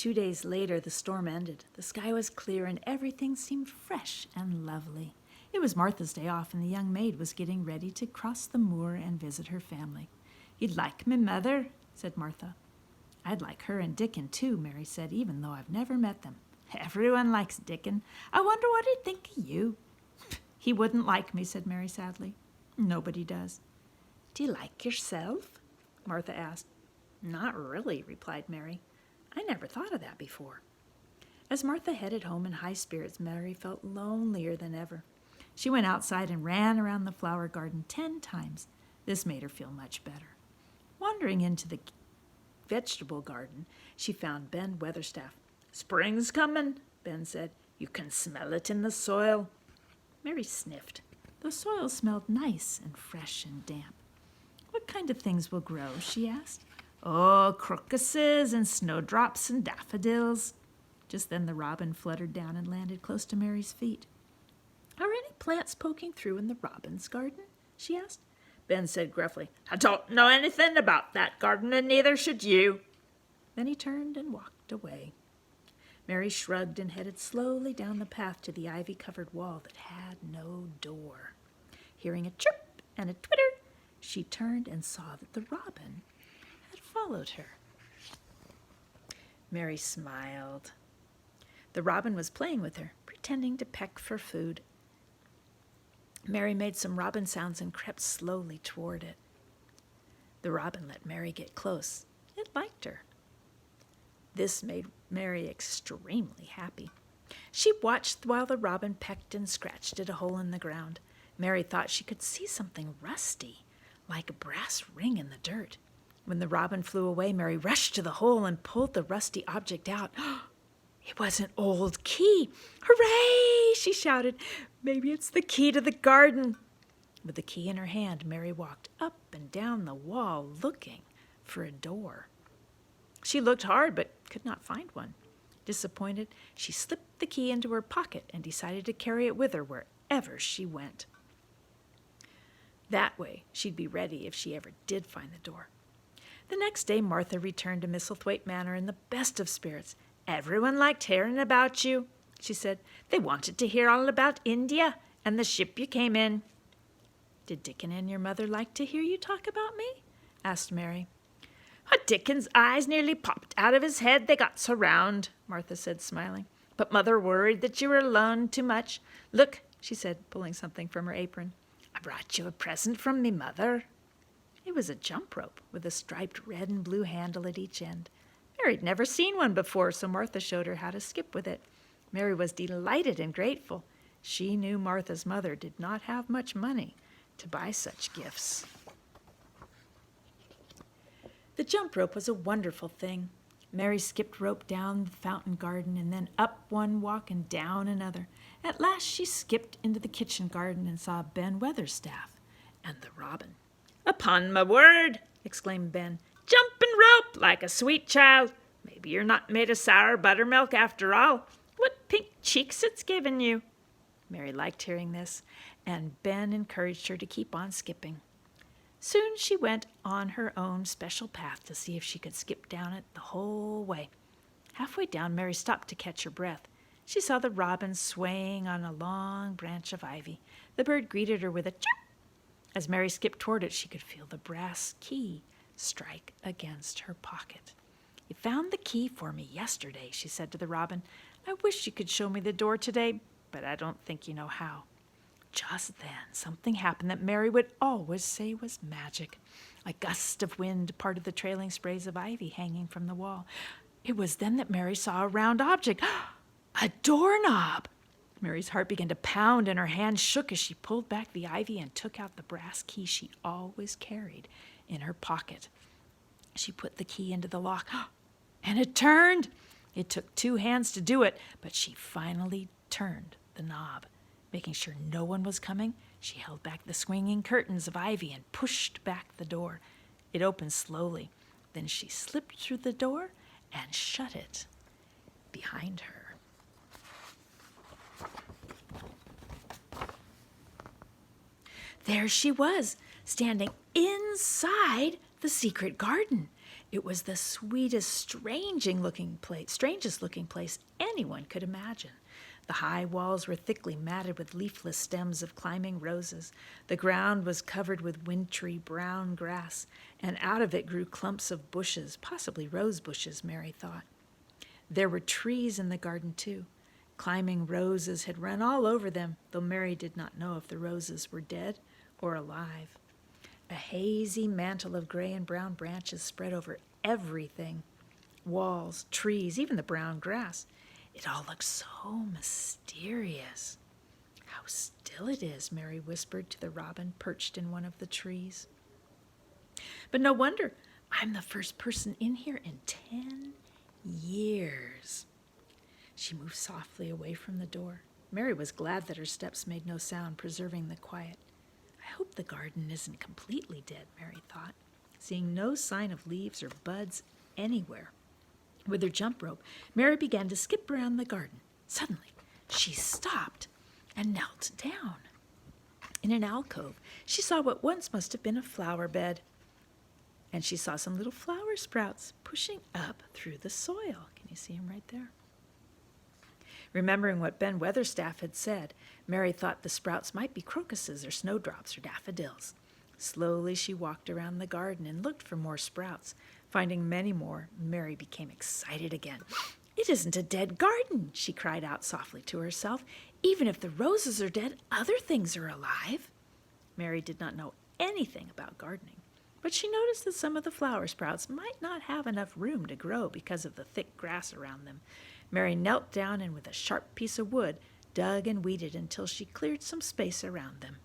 2 days later, the storm ended. The sky was clear and everything seemed fresh and lovely. It was Martha's day off, and the young maid was getting ready to cross the moor and visit her family. "You'd like me, Mother?" said Martha. "I'd like her and Dickon, too," Mary said, "even though I've never met them." "Everyone likes Dickon. I wonder what he'd think of you." "He wouldn't like me," said Mary sadly. "Nobody does." "Do you like yourself?" Martha asked. "Not really," replied Mary. "I never thought of that before." As Martha headed home in high spirits, Mary felt lonelier than ever. She went outside and ran around the flower garden 10 times. This made her feel much better. Wandering into the vegetable garden, she found Ben Weatherstaff. "Spring's coming," Ben said. "You can smell it in the soil." Mary sniffed. The soil smelled nice and fresh and damp. "What kind of things will grow?" she asked. "Oh, crocuses and snowdrops and daffodils." Just then the robin fluttered down and landed close to Mary's feet. "Are any plants poking through in the robin's garden?" she asked. Ben said gruffly, "I don't know anything about that garden, and neither should you." Then he turned and walked away. Mary shrugged and headed slowly down the path to the ivy-covered wall that had no door. Hearing a chirp and a twitter, she turned and saw that the robin had followed her. Mary smiled. The robin was playing with her, pretending to peck for food. Mary made some robin sounds and crept slowly toward it. The robin let Mary get close. It liked her. This made Mary extremely happy. She watched while the robin pecked and scratched at a hole in the ground. Mary thought she could see something rusty, like a brass ring in the dirt. When the robin flew away, Mary rushed to the hole and pulled the rusty object out. It was an old key. "Hooray!" she shouted. "Maybe it's the key to the garden." With the key in her hand, Mary walked up and down the wall looking for a door. She looked hard but could not find one. Disappointed, she slipped the key into her pocket and decided to carry it with her wherever she went. That way, she'd be ready if she ever did find the door. The next day, Martha returned to Misselthwaite Manor in the best of spirits. "Everyone liked hearing about you," she said. "They wanted to hear all about India and the ship you came in." "Did Dickon and your mother like to hear you talk about me?" asked Mary. "Dickon's eyes nearly popped out of his head, they got so round," Martha said, smiling. "But Mother worried that you were alone too much. Look," she said, pulling something from her apron. "I brought you a present from me mother." It was a jump rope with a striped red and blue handle at each end. Mary'd never seen one before, so Martha showed her how to skip with it. Mary was delighted and grateful. She knew Martha's mother did not have much money to buy such gifts. The jump rope was a wonderful thing. Mary skipped rope down the fountain garden and then up one walk and down another. At last she skipped into the kitchen garden and saw Ben Weatherstaff and the robin. "Upon my word," exclaimed Ben, "jumping rope like a sweet child. Maybe you're not made of sour buttermilk after all. What pink cheeks it's given you." Mary liked hearing this, and Ben encouraged her to keep on skipping. Soon she went on her own special path to see if she could skip down it the whole way. Halfway down, Mary stopped to catch her breath. She saw the robin swaying on a long branch of ivy. The bird greeted her with a chirp. As Mary skipped toward it, she could feel the brass key strike against her pocket. "You found the key for me yesterday," she said to the robin. "I wish you could show me the door today, but I don't think you know how." Just then, something happened that Mary would always say was magic. A gust of wind parted the trailing sprays of ivy hanging from the wall. It was then that Mary saw a round object, a doorknob. Mary's heart began to pound and her hand shook as she pulled back the ivy and took out the brass key she always carried in her pocket. She put the key into the lock, and it turned. It took 2 hands to do it, but she finally turned the knob. Making sure no one was coming, she held back the swinging curtains of ivy and pushed back the door. It opened slowly. Then she slipped through the door and shut it behind her. There she was, standing inside the secret garden. It was the sweetest, strangest looking place anyone could imagine. The high walls were thickly matted with leafless stems of climbing roses. The ground was covered with wintry brown grass, and out of it grew clumps of bushes, possibly rose bushes, Mary thought. There were trees in the garden, too. Climbing roses had run all over them, though Mary did not know if the roses were dead or alive. A hazy mantle of gray and brown branches spread over everything. Walls, trees, even the brown grass. It all looked so mysterious. How still it is, Mary whispered to the robin perched in one of the trees. But no wonder, I'm the first person in here in 10 years. She moved softly away from the door. Mary was glad that her steps made no sound, preserving the quiet. I hope the garden isn't completely dead, Mary thought, seeing no sign of leaves or buds anywhere. With her jump rope, Mary began to skip around the garden. Suddenly, she stopped and knelt down. In an alcove, she saw what once must have been a flower bed, and she saw some little flower sprouts pushing up through the soil. Can you see them right there? Remembering what Ben Weatherstaff had said, Mary thought the sprouts might be crocuses or snowdrops or daffodils. Slowly she walked around the garden and looked for more sprouts. Finding many more, Mary became excited again. It isn't a dead garden, she cried out softly to herself. Even if the roses are dead, other things are alive. Mary did not know anything about gardening, but she noticed that some of the flower sprouts might not have enough room to grow because of the thick grass around them. Mary knelt down and with a sharp piece of wood dug and weeded until she cleared some space around them.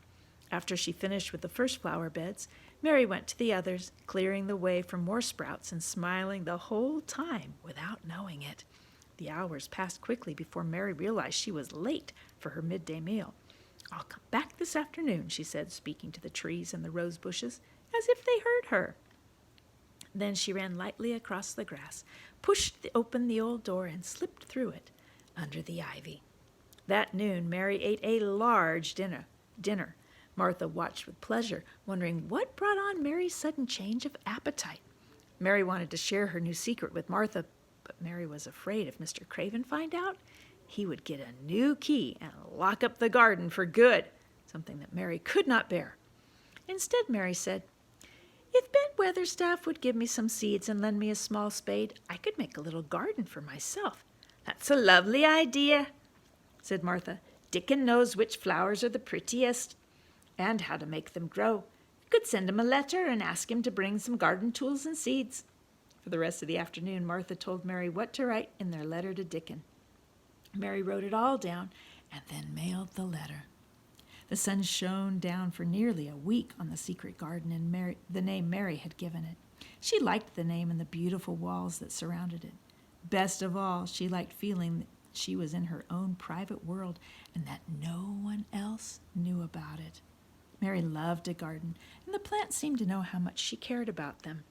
After she finished with the first flower beds, Mary went to the others, clearing the way for more sprouts and smiling the whole time without knowing it. The hours passed quickly before Mary realized she was late for her midday meal. I'll come back this afternoon, she said, speaking to the trees and the rose bushes, as if they heard her. Then she ran lightly across the grass, pushed open the old door, and slipped through it under the ivy. That noon, Mary ate a large dinner. Martha watched with pleasure, wondering what brought on Mary's sudden change of appetite. Mary wanted to share her new secret with Martha, but Mary was afraid if Mr. Craven found out, he would get a new key and lock up the garden for good, something that Mary could not bear. Instead, Mary said, if Ben Weatherstaff would give me some seeds and lend me a small spade, I could make a little garden for myself. That's a lovely idea, said Martha. Dickon knows which flowers are the prettiest and how to make them grow. You could send him a letter and ask him to bring some garden tools and seeds. For the rest of the afternoon, Martha told Mary what to write in their letter to Dickon. Mary wrote it all down and then mailed the letter. The sun shone down for nearly a week on the secret garden and the name Mary had given it. She liked the name and the beautiful walls that surrounded it. Best of all, she liked feeling that she was in her own private world and that no one else knew about it. Mary loved a garden, and the plants seemed to know how much she cared about them.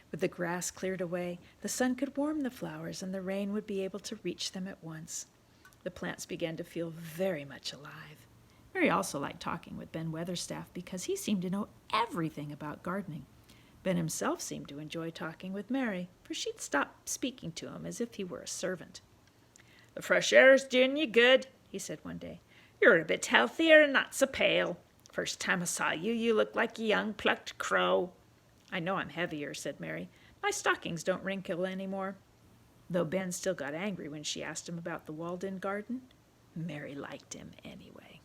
With the grass cleared away, the sun could warm the flowers and the rain would be able to reach them at once. The plants began to feel very much alive. Mary also liked talking with Ben Weatherstaff because he seemed to know everything about gardening. Ben himself seemed to enjoy talking with Mary, for she'd stop speaking to him as if he were a servant. The fresh air's doing you good, he said one day. You're a bit healthier and not so pale. First time I saw you, you looked like a young plucked crow. I know I'm heavier, said Mary. My stockings don't wrinkle any more. Though Ben still got angry when she asked him about the walled-in garden, Mary liked him anyway.